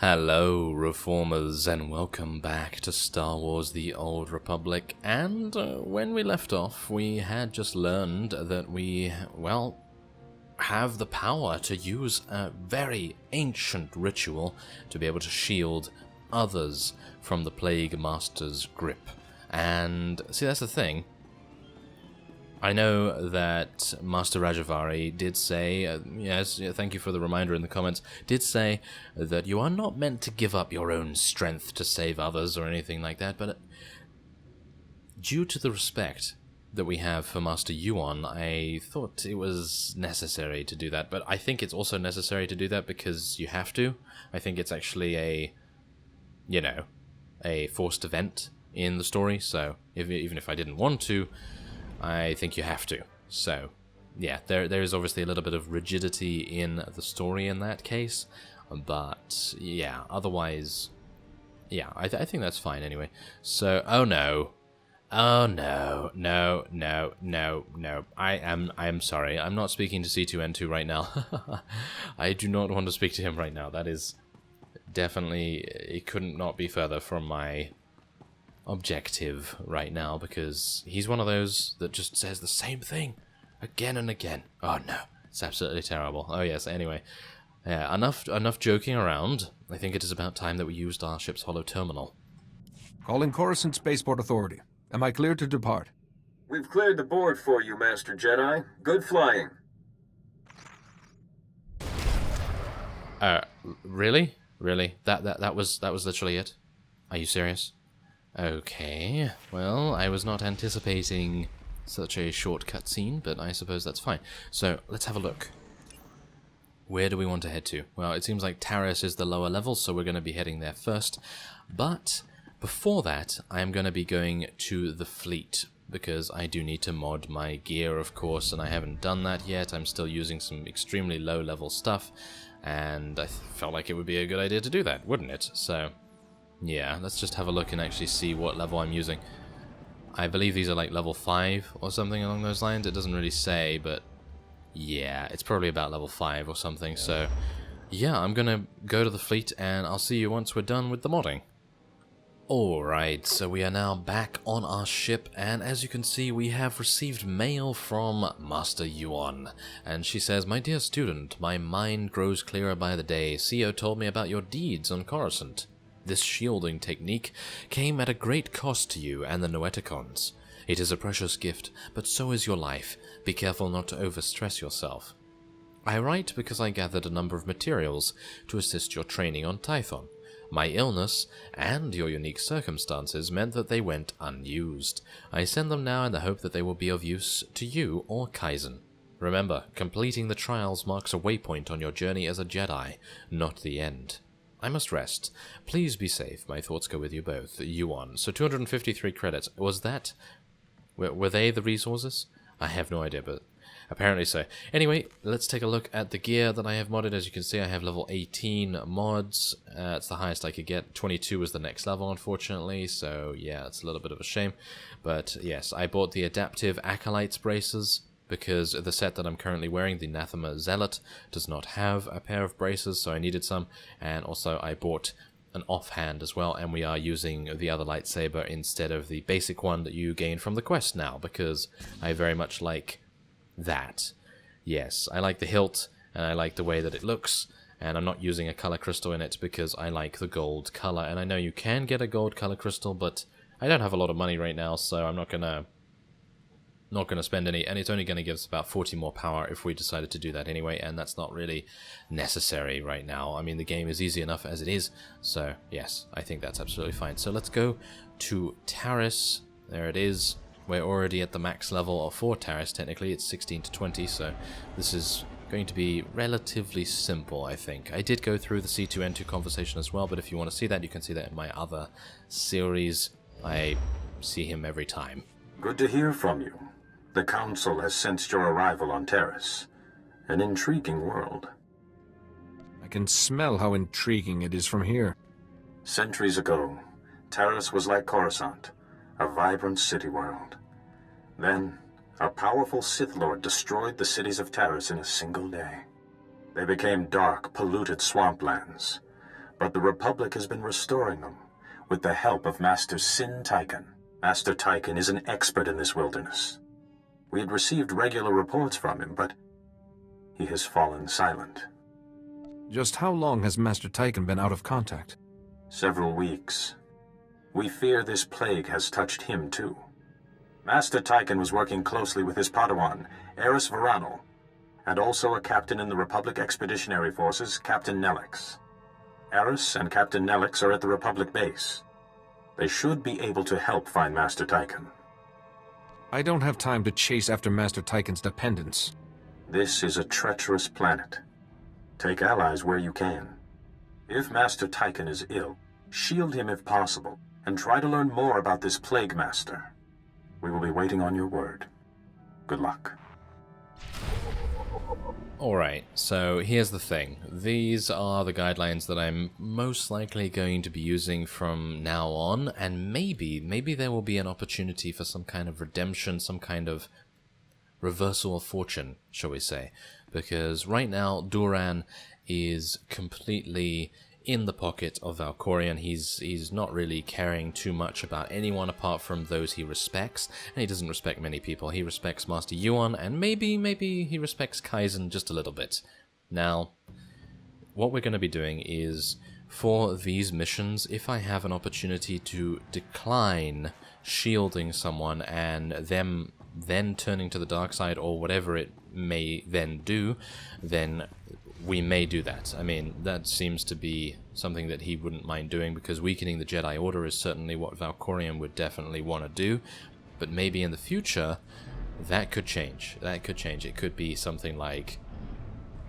Hello, Reformers, and welcome back to Star Wars The Old Republic. And when we left off, we had just learned that we, well, have the power to use a very ancient ritual to be able to shield others from the Plague Master's grip. And, see, that's the thing. I know that Master Rajavari did say, yes, thank you for the reminder in the comments, did say that you are not meant to give up your own strength to save others or anything like that, but due to the respect that we have for Master Yuan, I thought it was necessary to do that, but I think it's also necessary to do that because you have to. I think it's actually a, you know, a forced event in the story, so even if I didn't want to, I think you have to. So, yeah, there is obviously a little bit of rigidity in the story in that case, but yeah, otherwise, yeah, I think that's fine anyway. So, oh no, I am sorry, I'm not speaking to C2N2 right now. I do not want to speak to him right now. That is definitely, it couldn't not be further from my objective right now, because he's one of those that just says the same thing again and again. Oh no, it's absolutely terrible. Oh yes, anyway, yeah, enough joking around. I think it is about time that we used our ship's holo terminal. Calling Coruscant Spaceport Authority. Am I cleared to depart? We've cleared the board for you, Master Jedi. Good flying. Really? That was literally it? Are you serious? Okay, well, I was not anticipating such a short cutscene, but I suppose that's fine. So, let's have a look. Where do we want to head to? Well, it seems like Taris is the lower level, so we're going to be heading there first. But before that, I am going to be going to the fleet, because I do need to mod my gear, of course, and I haven't done that yet. I'm still using some extremely low-level stuff, and I felt like it would be a good idea to do that, wouldn't it? So, yeah, let's just have a look and actually see what level I'm using. I believe these are like level 5 or something along those lines. It doesn't really say, but yeah, it's probably about level 5 or something. So yeah, I'm gonna go to the fleet and I'll see you once we're done with the modding. Alright, so we are now back on our ship, and as you can see, we have received mail from Master Yuan. And she says, "My dear student, my mind grows clearer by the day. CO told me about your deeds on Coruscant. This shielding technique came at a great cost to you and the Noeticons. It is a precious gift, but so is your life. Be careful not to overstress yourself. I write because I gathered a number of materials to assist your training on Tython. My illness and your unique circumstances meant that they went unused. I send them now in the hope that they will be of use to you or Kaizen. Remember, completing the trials marks a waypoint on your journey as a Jedi, not the end. I must rest. Please be safe. My thoughts go with you both. Yuan." So 253 credits. Was that... Were they the resources? I have no idea, but apparently so. Anyway, let's take a look at the gear that I have modded. As you can see, I have level 18 mods. It's the highest I could get. 22 was the next level, unfortunately. So yeah, it's a little bit of a shame. But yes, I bought the Adaptive Acolytes braces, because the set that I'm currently wearing, the Nathema Zealot, does not have a pair of braces, so I needed some. And also I bought an offhand as well, and we are using the other lightsaber instead of the basic one that you gain from the quest now, because I very much like that. Yes, I like the hilt, and I like the way that it looks, and I'm not using a color crystal in it because I like the gold color. And I know you can get a gold color crystal, but I don't have a lot of money right now, so I'm not gonna spend any, and it's only going to give us about 40 more power if we decided to do that anyway, and that's not really necessary right now. I mean, the game is easy enough as it is, so yes, I think that's absolutely fine. So let's go to Taris. There it is. We're already at the max level for Taris, technically. It's 16 to 20, so this is going to be relatively simple, I think. I did go through the C2N2 conversation as well, but if you want to see that, you can see that in my other series. I see him every time. Good to hear from you. The Council has sensed your arrival on Taris. An intriguing world. I can smell how intriguing it is from here. Centuries ago, Taris was like Coruscant, a vibrant city world. Then, a powerful Sith Lord destroyed the cities of Taris in a single day. They became dark, polluted swamplands. But the Republic has been restoring them, with the help of Master Sin Tyken. Master Tyken is an expert in this wilderness. We had received regular reports from him, but he has fallen silent. Just how long has Master Tyken been out of contact? Several weeks. We fear this plague has touched him too. Master Tyken was working closely with his Padawan, Eris Veranal, and also a captain in the Republic Expeditionary Forces, Captain Nelix. Eris and Captain Nelix are at the Republic base. They should be able to help find Master Tyken. I don't have time to chase after Master Tyken's dependents. This is a treacherous planet. Take allies where you can. If Master Tyken is ill, shield him if possible, and try to learn more about this Plague Master. We will be waiting on your word. Good luck. Alright, so here's the thing. These are the guidelines that I'm most likely going to be using from now on, and maybe there will be an opportunity for some kind of redemption, some kind of reversal of fortune, shall we say. Because right now, Duran is completely in the pocket of Valkorion. He's not really caring too much about anyone apart from those he respects, and he doesn't respect many people. He respects Master Yuan, and maybe he respects Kaizen just a little bit. Now, what we're going to be doing is, for these missions, if I have an opportunity to decline shielding someone and them then turning to the dark side or whatever it may then do, then we may do that. I mean, that seems to be something that he wouldn't mind doing, because weakening the Jedi Order is certainly what Valkorion would definitely want to do. But maybe in the future, that could change. That could change. It could be something like,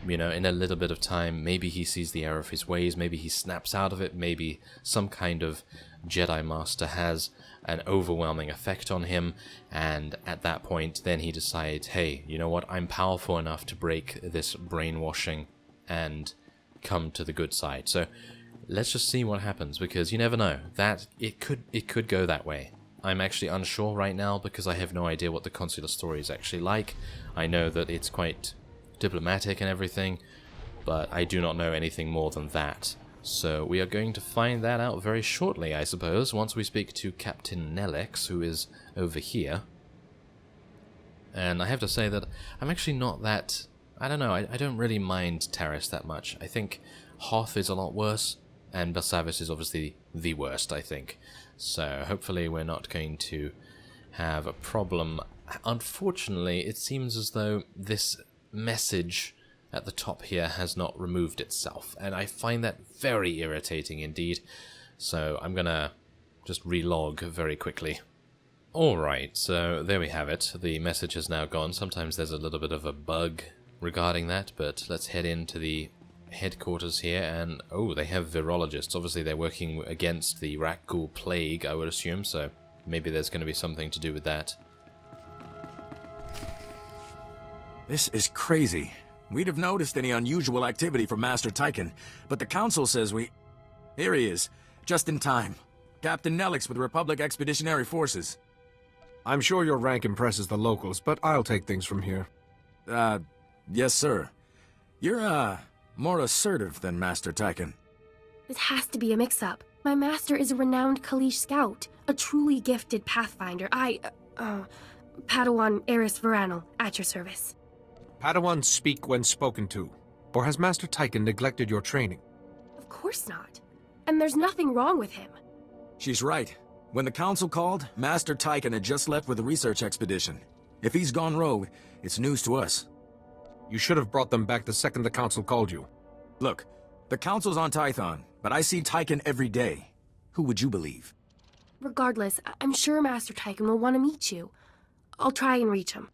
you know, in a little bit of time, maybe he sees the error of his ways, maybe he snaps out of it, maybe some kind of Jedi Master has an overwhelming effect on him, and at that point, then he decides, hey, you know what, I'm powerful enough to break this brainwashing and come to the good side. So let's just see what happens, because you never know. That it could go that way. I'm actually unsure right now because I have no idea what the consular story is actually like. I know that it's quite diplomatic and everything, but I do not know anything more than that. So we are going to find that out very shortly, I suppose, once we speak to Captain Nelix, who is over here. And I have to say that I'm actually not that... I don't know, I don't really mind Taris that much. I think Hoth is a lot worse, and Basavis is obviously the worst, I think. So hopefully we're not going to have a problem. Unfortunately, it seems as though this message at the top here has not removed itself, and I find that very irritating indeed. So I'm gonna just relog very quickly. Alright, so there we have it. The message has now gone. Sometimes there's a little bit of a bug regarding that, but let's head into the headquarters here, and oh, they have virologists. Obviously they're working against the Rakghoul plague, I would assume, so maybe there's going to be something to do with that. This is crazy. We'd have noticed any unusual activity from Master Tyken, but the Council says we... Here he is, just in time. Captain Nelix with Republic Expeditionary Forces. I'm sure your rank impresses the locals, but I'll take things from here. Yes, sir. You're, more assertive than Master Tyken. This has to be a mix-up. My master is a renowned Kalish scout, a truly gifted pathfinder. Padawan Eris Veranal, at your service. Padawans speak when spoken to. Or has Master Tyken neglected your training? Of course not. And there's nothing wrong with him. She's right. When the Council called, Master Tyken had just left with a research expedition. If he's gone rogue, it's news to us. You should have brought them back the second the Council called you. Look, the Council's on Tython, but I see Tyken every day. Who would you believe? Regardless, I'm sure Master Tyken will want to meet you. I'll try and reach him.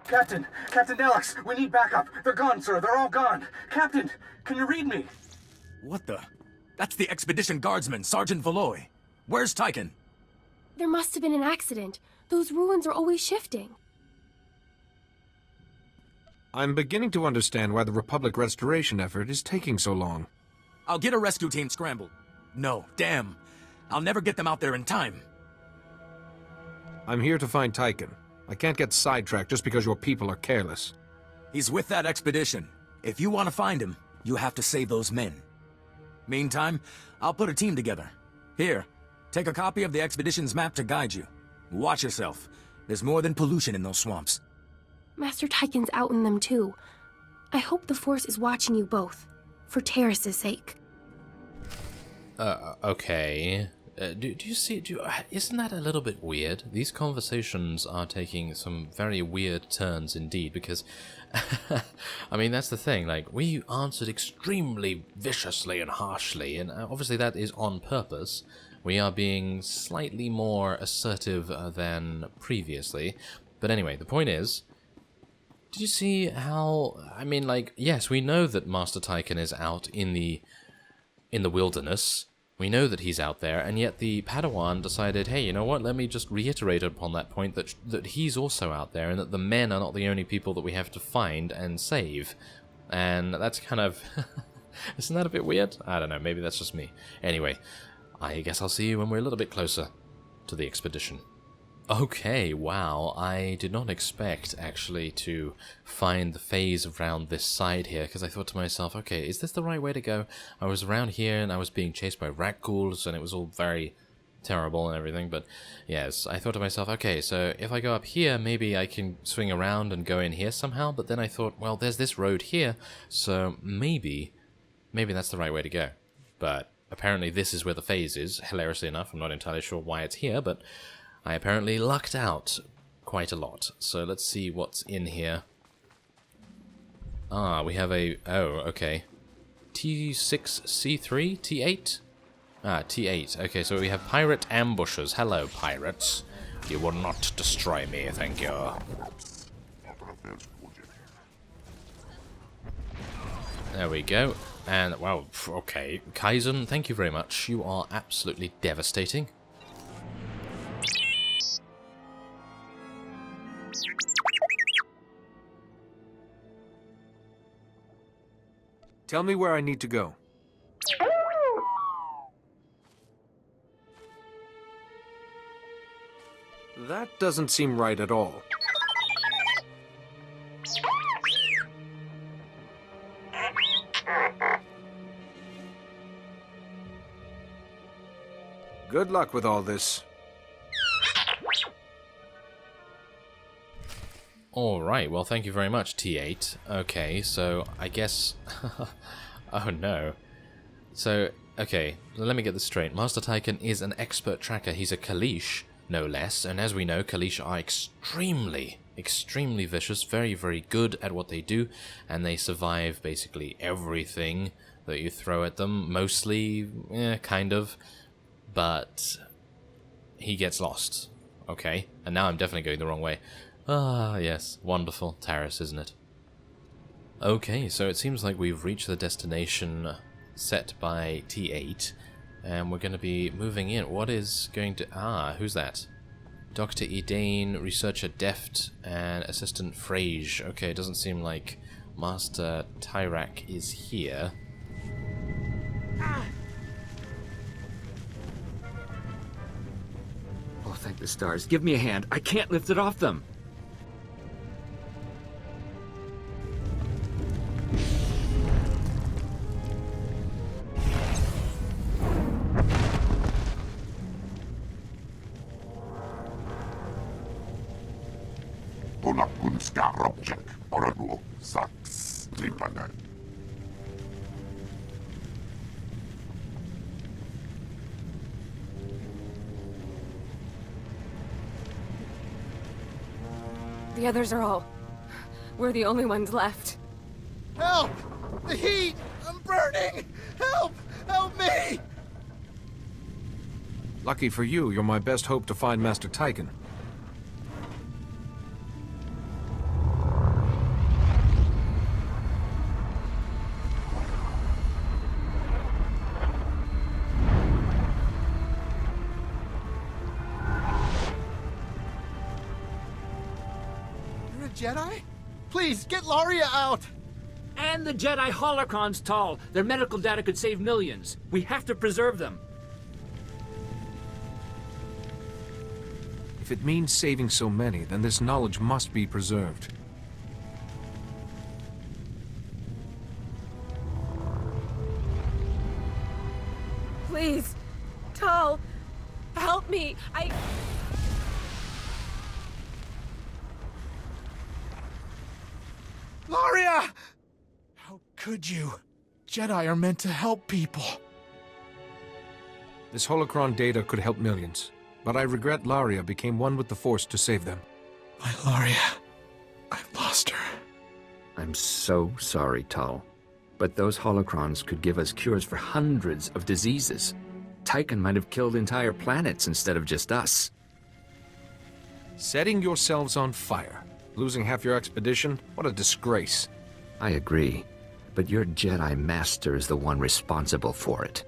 Captain! Captain Nelix! We need backup! They're gone, sir! They're all gone! Captain! Can you read me? What the? That's the Expedition Guardsman, Sergeant Valoy. Where's Tyken? There must have been an accident. Those ruins are always shifting. I'm beginning to understand why the Republic restoration effort is taking so long. I'll get a rescue team scrambled. No, damn. I'll never get them out there in time. I'm here to find Tyken. I can't get sidetracked just because your people are careless. He's with that expedition. If you want to find him, you have to save those men. Meantime, I'll put a team together. Here, take a copy of the expedition's map to guide you. Watch yourself. There's more than pollution in those swamps. Master Tyken's out in them too. I hope the Force is watching you both. For Taris' sake. Okay. Do you see... isn't that a little bit weird? These conversations are taking some very weird turns indeed, because... I mean, that's the thing, like, we answered extremely viciously and harshly, and obviously that is on purpose. We are being slightly more assertive than previously. But anyway, the point is... Did you see how... I mean, like, yes, we know that Master Tyken is out in the wilderness. We know that he's out there, and yet the Padawan decided, hey, you know what, let me just reiterate upon that point that he's also out there, and that the men are not the only people that we have to find and save. And that's kind of... Isn't that a bit weird? I don't know, maybe that's just me. Anyway, I guess I'll see you when we're a little bit closer to the expedition. Okay, wow, I did not expect, actually, to find the phase around this side here, because I thought to myself, okay, is this the right way to go? I was around here, and I was being chased by rat ghouls, and it was all very terrible and everything, but yes, I thought to myself, okay, so if I go up here, maybe I can swing around and go in here somehow, but then I thought, well, there's this road here, so maybe that's the right way to go. But apparently this is where the phase is, hilariously enough. I'm not entirely sure why it's here, but... I apparently lucked out quite a lot. So let's see what's in here. Ah, we have a... Oh, okay. T6C3? T8? Ah, T8. Okay, so we have pirate ambushes. Hello, pirates. You will not destroy me, thank you. There we go. And, wow, okay. Kaizen, thank you very much. You are absolutely devastating. Tell me where I need to go. That doesn't seem right at all. Good luck with all this. Alright, well thank you very much, T8. Okay, so I guess... oh no. So, okay, let me get this straight. Master Tyken is an expert tracker. He's a Kaleesh, no less, and as we know, Kaleesh are extremely vicious, very, very good at what they do, and they survive basically everything that you throw at them. Mostly, kind of, but he gets lost. Okay, and now I'm definitely going the wrong way. Ah, yes. Wonderful. Taris, isn't it? Okay, so it seems like we've reached the destination set by T8, and we're going to be moving in. What is going to... Ah, who's that? Dr. Edane, Researcher Deft, and Assistant Froese. Okay, it doesn't seem like Master Tyrak is here. Oh, thank the stars. Give me a hand. I can't lift it off them. The others are all... We're the only ones left. Help! The heat! I'm burning! Help! Help me! Lucky for you, you're my best hope to find Master Tyken. Jedi? Please, get Laria out! And the Jedi holocrons, Tal. Their medical data could save millions. We have to preserve them. If it means saving so many, then this knowledge must be preserved. Please, Tal, help me. Laria! How could you? Jedi are meant to help people. This holocron data could help millions, but I regret Laria became one with the Force to save them. My Laria. I've lost her. I'm so sorry, Tal. But those holocrons could give us cures for hundreds of diseases. Tychon might have killed entire planets instead of just us. Setting yourselves on fire. Losing half your expedition? What a disgrace. I agree. But your Jedi Master is the one responsible for it.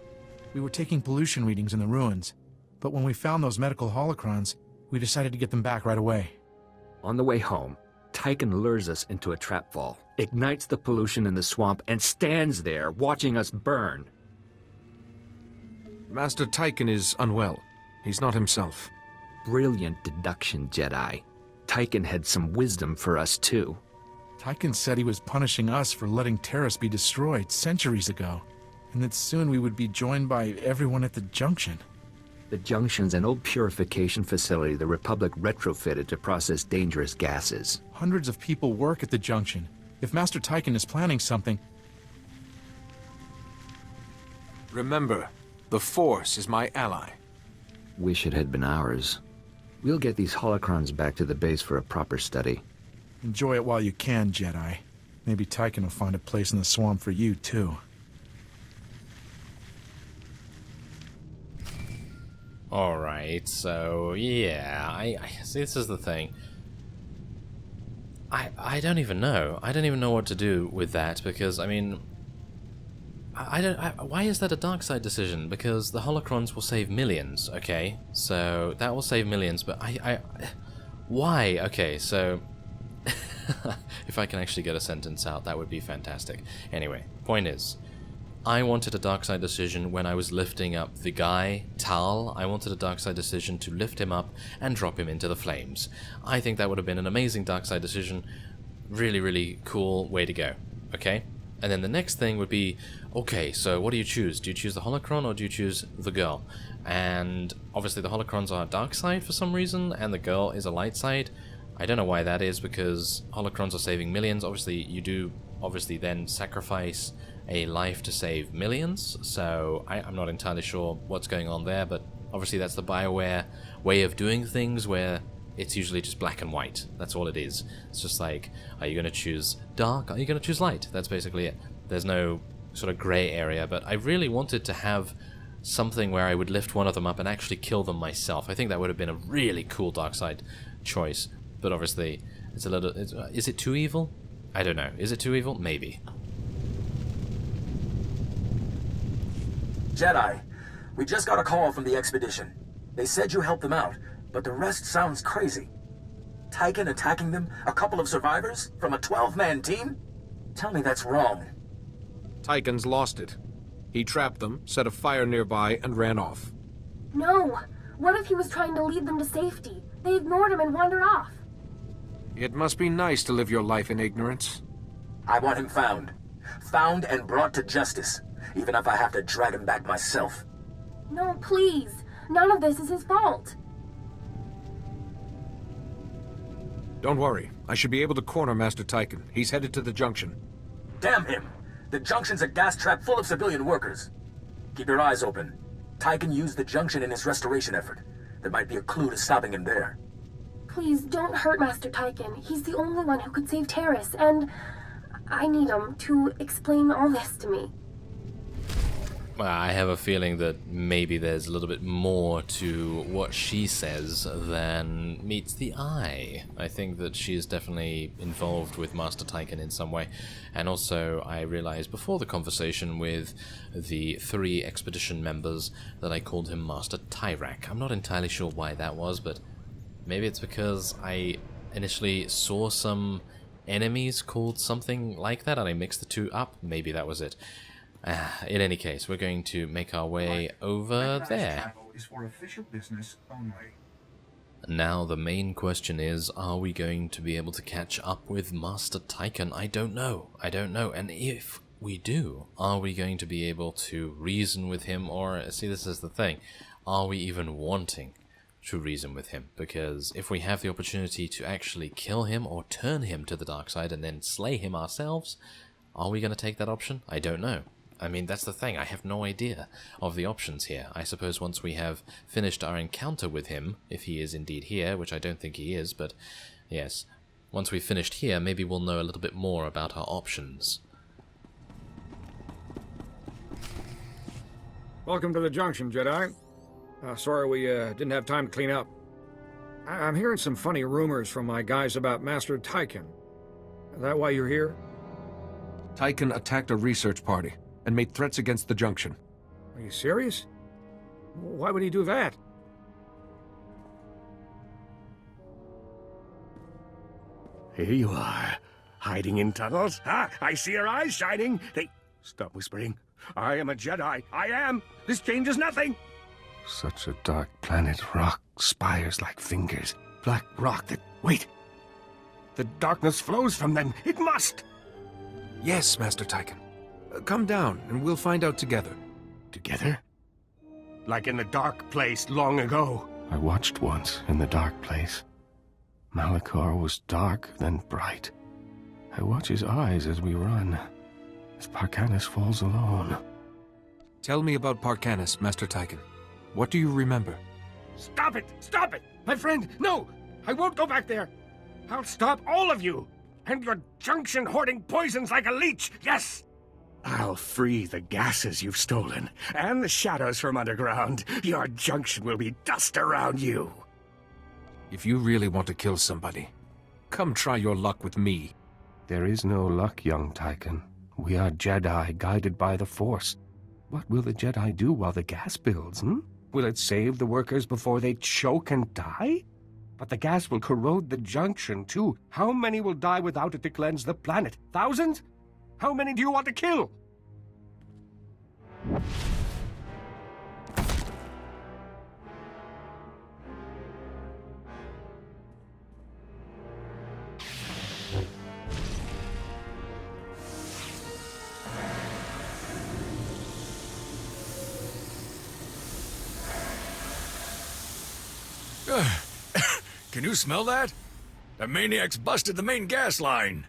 We were taking pollution readings in the ruins, but when we found those medical holocrons, we decided to get them back right away. On the way home, Tychon lures us into a trap fall, ignites the pollution in the swamp, and stands there watching us burn. Master Tychon is unwell. He's not himself. Brilliant deduction, Jedi. Tychon had some wisdom for us, too. Tychon said he was punishing us for letting Taris be destroyed centuries ago, and that soon we would be joined by everyone at the Junction. The Junction's an old purification facility the Republic retrofitted to process dangerous gases. Hundreds of people work at the Junction. If Master Tychon is planning something... Remember, the Force is my ally. Wish it had been ours. We'll get these holocrons back to the base for a proper study. Enjoy it while you can, Jedi. Maybe Tychon will find a place in the swamp for you, too. Alright, so yeah, I see, this is the thing. I don't even know. I don't even know what to do with that, because, I mean... why is that a dark side decision? Because the holocrons will save millions, okay? So, that will save millions, but why? Okay, so... if I can actually get a sentence out, that would be fantastic. Anyway, point is... I wanted a dark side decision when I was lifting up the guy, Tal. I wanted a dark side decision to lift him up and drop him into the flames. I think that would have been an amazing dark side decision. Really, really cool way to go. Okay? And then the next thing would be, okay, so what do you choose? Do you choose the holocron or do you choose the girl? And obviously the holocrons are a dark side for some reason, and the girl is a light side. I don't know why that is, because holocrons are saving millions. Obviously, you do then sacrifice a life to save millions, so I'm not entirely sure what's going on there, but obviously that's the BioWare way of doing things, where it's usually just black and white. That's all it is. It's just like, are you going to choose dark? Are you going to choose light? That's basically it. There's no sort of grey area, but I really wanted to have something where I would lift one of them up and actually kill them myself. I think that would have been a really cool dark side choice, but obviously it's a little... is it too evil? I don't know. Is it too evil? Maybe. Jedi, we just got a call from the expedition. They said you helped them out, but the rest sounds crazy. Tychon attacking them? A couple of survivors? From a 12-man team? Tell me that's wrong. Tychon's lost it. He trapped them, set a fire nearby, and ran off. No! What if he was trying to lead them to safety? They ignored him and wandered off. It must be nice to live your life in ignorance. I want him found. Found and brought to justice. Even if I have to drag him back myself. No, please. None of this is his fault. Don't worry. I should be able to corner Master Tychon. He's headed to the Junction. Damn him! The Junction's a gas trap full of civilian workers. Keep your eyes open. Tychon used the Junction in his restoration effort. There might be a clue to stopping him there. Please, don't hurt Master Tychon. He's the only one who could save Taris, and I need him to explain all this to me. Well, I have a feeling that maybe there's a little bit more to what she says than meets the eye. I think that she is definitely involved with Master Tychon in some way. And also, I realized before the conversation with the 3 expedition members that I called him Master Tyrak. I'm not entirely sure why that was, but maybe it's because I initially saw some enemies called something like that, and I mixed the two up. Maybe that was it. In any case, we're going to make our way over there. Is for official business only. Now the main question is, are we going to be able to catch up with Master Tychon? I don't know. And if we do, are we going to be able to reason with him? Or, see, this is the thing, are we even wanting to reason with him? Because if we have the opportunity to actually kill him or turn him to the dark side and then slay him ourselves, are we going to take that option? I don't know. I mean, that's the thing, I have no idea of the options here. I suppose once we have finished our encounter with him, if he is indeed here, which I don't think he is, but yes, once we've finished here, maybe we'll know a little bit more about our options. Welcome to the Junction, Jedi. Sorry we didn't have time to clean up. I'm hearing some funny rumors from my guys about Master Tychon. Is that why you're here? Tychon attacked a research party and made threats against the Junction. Are you serious? Why would he do that? Here you are, hiding in tunnels. Ah, I see your eyes shining. Stop whispering. I am a Jedi. I am. This changes nothing. Such a dark planet. Rock spires like fingers. Black rock that... Wait. The darkness flows from them. It must. Yes, Master Tychon. Come down, and we'll find out together. Together? Like in the dark place long ago. I watched once in the dark place. Malachor was dark, then bright. I watch his eyes as we run, as Parkanis falls alone. Tell me about Parkanis, Master Tychon. What do you remember? Stop it! Stop it! My friend, no! I won't go back there! I'll stop all of you! And your Junction hoarding poisons like a leech, yes! I'll free the gases you've stolen, and the shadows from underground. Your Junction will be dust around you. If you really want to kill somebody, come try your luck with me. There is no luck, young Tychon. We are Jedi guided by the Force. What will the Jedi do while the gas builds, Will it save the workers before they choke and die? But the gas will corrode the Junction, too. How many will die without it to cleanse the planet? Thousands? How many do you want to kill? Can you smell that? The maniac's busted the main gas line.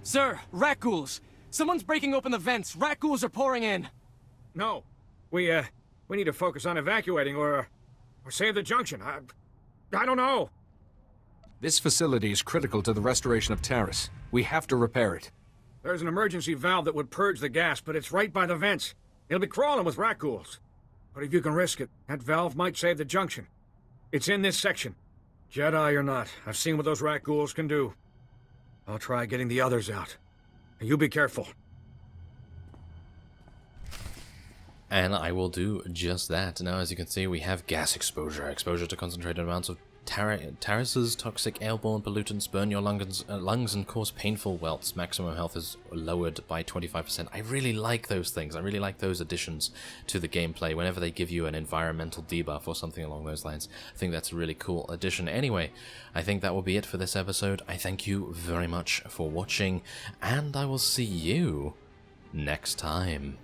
Sir, rat ghouls! Someone's breaking open the vents. Rat ghouls are pouring in. No. We need to focus on evacuating or save the Junction. I don't know. This facility is critical to the restoration of Taris. We have to repair it. There's an emergency valve that would purge the gas, but it's right by the vents. It'll be crawling with rat ghouls. But if you can risk it, that valve might save the Junction. It's in this section. Jedi or not, I've seen what those rat ghouls can do. I'll try getting the others out. You be careful. And I will do just that. Now, as you can see, we have gas exposure. Exposure to concentrated amounts of Taris's toxic airborne pollutants burn your lungs and cause painful welts. Maximum health is lowered by 25%. I really like those things. I really like those additions to the gameplay whenever they give you an environmental debuff or something along those lines. I think that's a really cool addition. Anyway, I think that will be it for this episode. I thank you very much for watching, and I will see you next time.